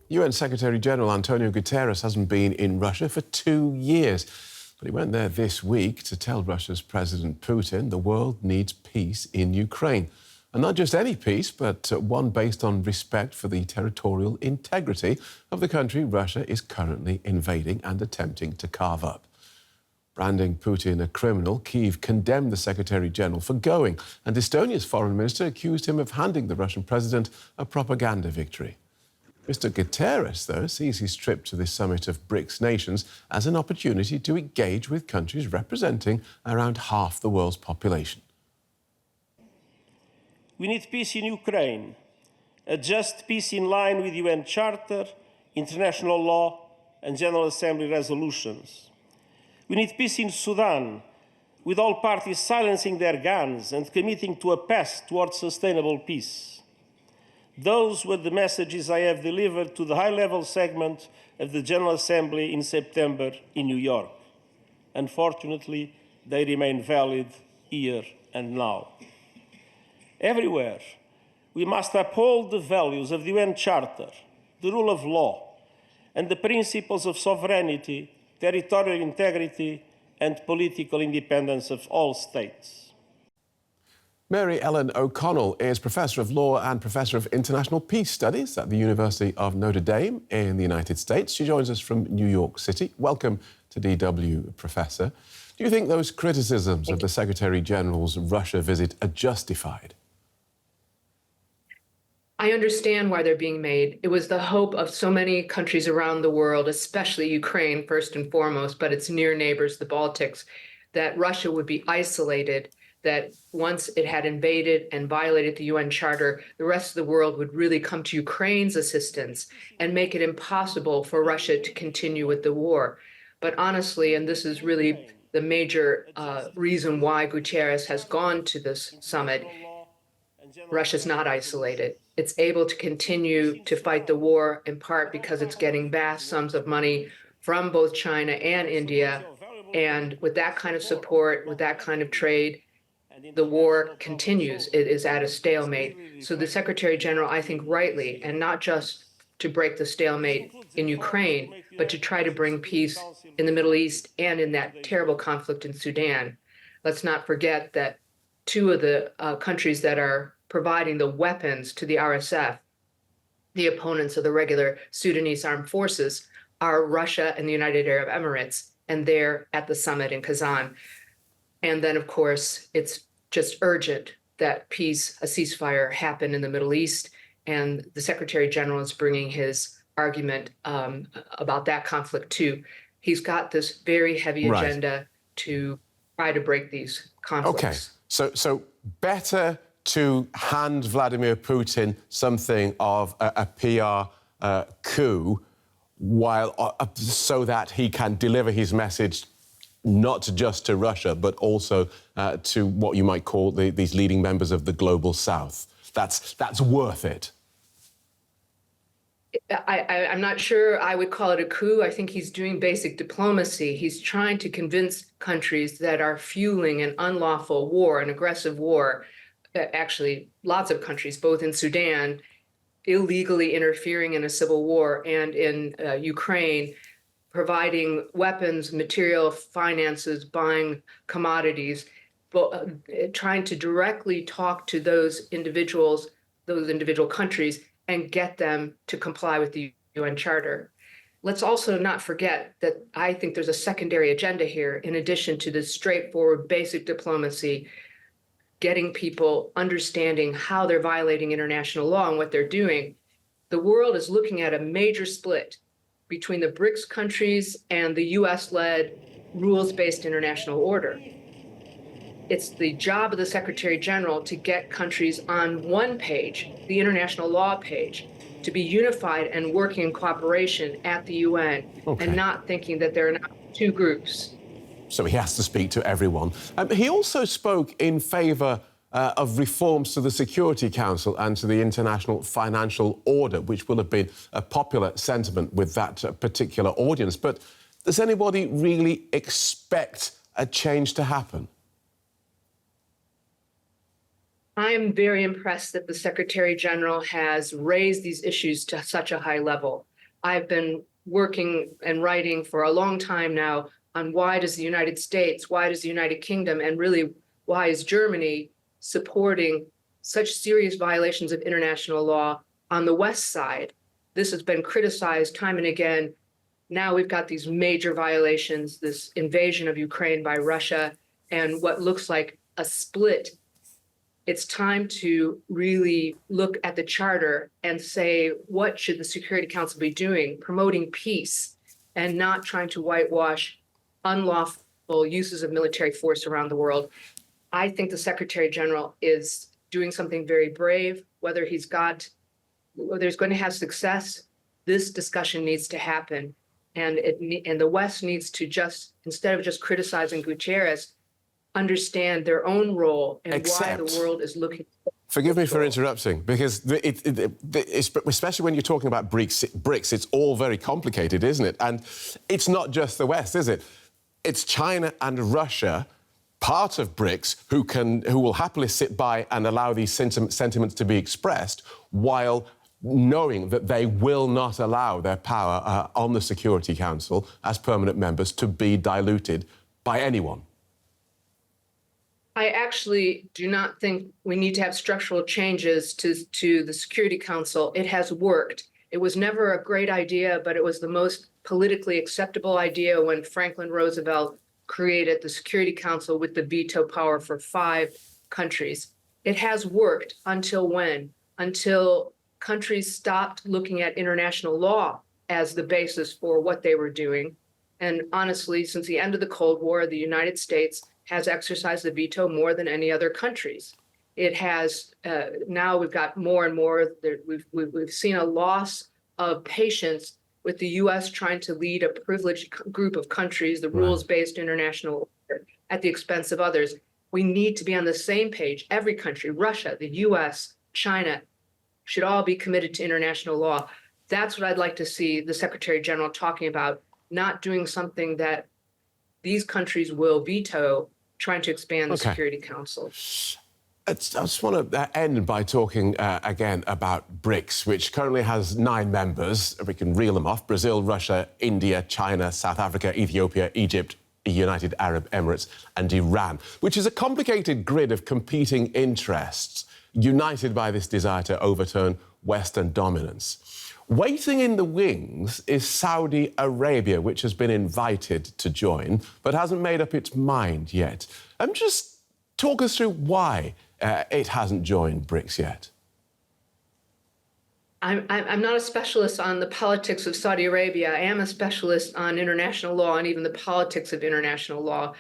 UN Secretary General Antonio Guterres hasn't been in Russia for 2 years. But he went there this week to tell Russia's President Putin the world needs peace in Ukraine. And not just any peace, but one based on respect for the territorial integrity of the country Russia is currently invading and attempting to carve up. Branding Putin a criminal, Kyiv condemned the Secretary General for going, and Estonia's foreign minister accused him of handing the Russian president a propaganda victory. Mr. Guterres, though, sees his trip to this summit of BRICS nations as an opportunity to engage with countries representing around half the world's population. We need peace in Ukraine, a just peace in line with UN Charter, international law and General Assembly resolutions. We need peace in Sudan, with all parties silencing their guns and committing to a path towards sustainable peace. Those were the messages I have delivered to the high-level segment of the General Assembly in September in New York. Unfortunately, they remain valid here and now. Everywhere, we must uphold the values of the UN Charter, the rule of law, and the principles of sovereignty, territorial integrity, and political independence of all states. Mary Ellen O'Connell is Professor of Law and Professor of International Peace Studies at the University of Notre Dame in the United States. She joins us from New York City. Welcome to DW, Professor. Do you think those criticisms of the Secretary General's Russia visit are justified? I understand why they're being made. It was the hope of so many countries around the world, especially Ukraine, first and foremost, but its near neighbors, the Baltics, that Russia would be isolated, that once it had invaded and violated the UN Charter, the rest of the world would really come to Ukraine's assistance and make it impossible for Russia to continue with the war. But honestly, and this is really the major reason why Guterres has gone to this summit, Russia's not isolated. It's able to continue to fight the war in part because it's getting vast sums of money from both China and India. And with that kind of support, with that kind of trade, the war continues. It is at a stalemate. So the Secretary General, I think rightly, and not just to break the stalemate in Ukraine, but to try to bring peace in the Middle East and in that terrible conflict in Sudan. Let's not forget that two of the countries that are providing the weapons to the RSF, the opponents of the regular Sudanese armed forces, are Russia and the United Arab Emirates, and they're at the summit in Kazan. And then, of course, it's just urgent that peace, a ceasefire, happen in the Middle East, and the Secretary General is bringing his argument about that conflict too. He's got this very heavy agenda to try to break these conflicts. Okay, so better to hand Vladimir Putin something of a PR coup, so that he can deliver his message not just to Russia, but also to what you might call these leading members of the global South. That's worth it. I'm not sure I would call it a coup. I think he's doing basic diplomacy. He's trying to convince countries that are fueling an unlawful war, an aggressive war, actually lots of countries, both in Sudan, illegally interfering in a civil war, and in Ukraine, providing weapons, material, finances, buying commodities, trying to directly talk to those individual countries and get them to comply with the UN Charter. Let's also not forget that I think there's a secondary agenda here, in addition to the straightforward basic diplomacy, getting people understanding how they're violating international law and what they're doing. The world is looking at a major split between the BRICS countries and the US-led rules-based international order. It's the job of the Secretary General to get countries on one page, the international law page, to be unified and working in cooperation at the UN, and not thinking that there are now two groups. So he has to speak to everyone. He also spoke in favour of reforms to the Security Council and to the international financial order, which will have been a popular sentiment with that particular audience. But does anybody really expect a change to happen? I am very impressed that the Secretary General has raised these issues to such a high level. I've been working and writing for a long time now on why does the United States, why does the United Kingdom, and really why is Germany supporting such serious violations of international law on the West side? This has been criticized time and again. Now we've got these major violations, this invasion of Ukraine by Russia, and what looks like a split. It's time to really look at the charter and say, what should the Security Council be doing? Promoting peace and not trying to whitewash unlawful uses of military force around the world. I think the Secretary General is doing something very brave. Whether he's going to have success, this discussion needs to happen. And the West needs to just, instead of just criticizing Guterres, understand their own role and why the world is looking. Forgive me for interrupting, because especially when you're talking about BRICS, it's all very complicated, isn't it? And it's not just the West, is it? It's China and Russia, part of BRICS, who will happily sit by and allow these sentiments to be expressed, while knowing that they will not allow their power on the Security Council as permanent members to be diluted by anyone. I actually do not think we need to have structural changes to the Security Council. It has worked. It was never a great idea, but it was the most politically acceptable idea when Franklin Roosevelt created the Security Council with the veto power for 5 countries. It has worked until when? Until countries stopped looking at international law as the basis for what they were doing. And honestly, since the end of the Cold War, the United States has exercised the veto more than any other countries. It has, now we've got more and more, we've seen a loss of patience with the US trying to lead a privileged group of countries, the rules-based international order, at the expense of others. We need to be on the same page. Every country, Russia, the US, China, should all be committed to international law. That's what I'd like to see the Secretary General talking about, not doing something that these countries will veto, trying to expand the Security Council. I just want to end by talking again about BRICS, which currently has 9 members. We can reel them off: Brazil, Russia, India, China, South Africa, Ethiopia, Egypt, United Arab Emirates and Iran, which is a complicated grid of competing interests, united by this desire to overturn Western dominance. Waiting in the wings is Saudi Arabia, which has been invited to join, but hasn't made up its mind yet. Just talk us through why it hasn't joined BRICS yet. I'm not a specialist on the politics of Saudi Arabia. I am a specialist on international law and even the politics of international law.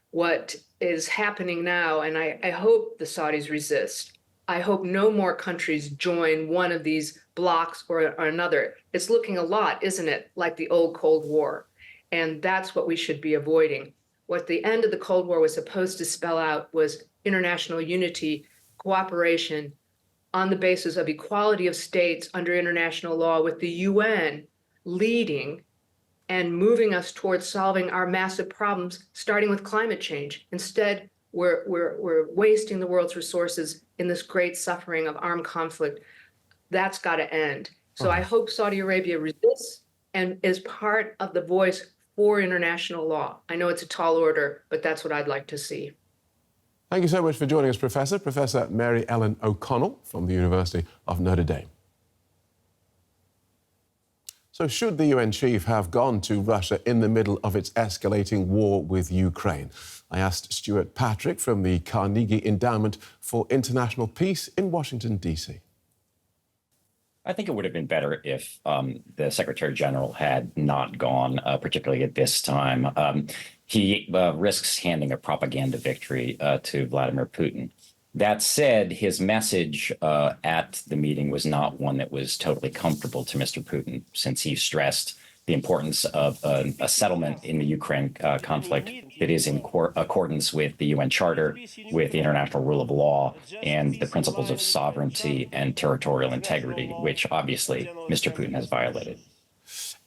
What is happening now, and I hope the Saudis resist, I hope no more countries join one of these blocs or another. It's looking a lot, isn't it, like the old Cold War? And that's what we should be avoiding. What the end of the Cold War was supposed to spell out was international unity, cooperation on the basis of equality of states under international law, with the UN leading and moving us towards solving our massive problems, starting with climate change. Instead, we're wasting the world's resources in this great suffering of armed conflict. That's got to end. So I hope Saudi Arabia resists and is part of the voice for international law. I know it's a tall order, but that's what I'd like to see. Thank you so much for joining us, Professor. Professor Mary Ellen O'Connell from the University of Notre Dame. So should the UN chief have gone to Russia in the middle of its escalating war with Ukraine? I asked Stuart Patrick from the Carnegie Endowment for International Peace in Washington, D.C. I think it would have been better if the Secretary General had not gone, particularly at this time. He risks handing a propaganda victory to Vladimir Putin. That said, his message at the meeting was not one that was totally comfortable to Mr. Putin, since he stressed the importance of a settlement in the Ukraine conflict that is in accordance with the UN Charter, with the international rule of law, and the principles of sovereignty and territorial integrity, which obviously Mr. Putin has violated.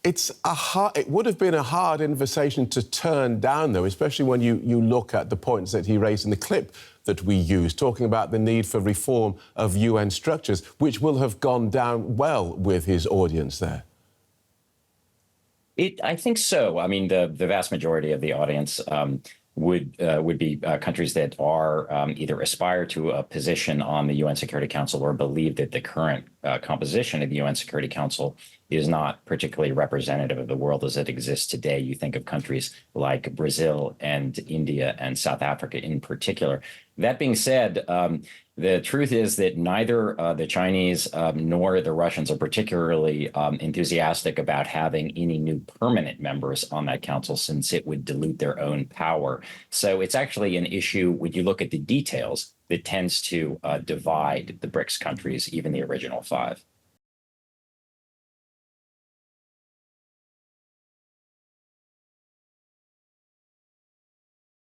It would have been a hard invitation to turn down, though, especially when you look at the points that he raised in the clip that we used, talking about the need for reform of UN structures, which will have gone down well with his audience there. I think so. I mean, the vast majority of the audience would be countries that are either aspire to a position on the UN Security Council or believe that the current composition of the UN Security Council is not particularly representative of the world as it exists today. You think of countries like Brazil and India and South Africa in particular. That being said, the truth is that neither the Chinese nor the Russians are particularly enthusiastic about having any new permanent members on that council, since it would dilute their own power. So it's actually an issue, when you look at the details, that tends to divide the BRICS countries, even the original five.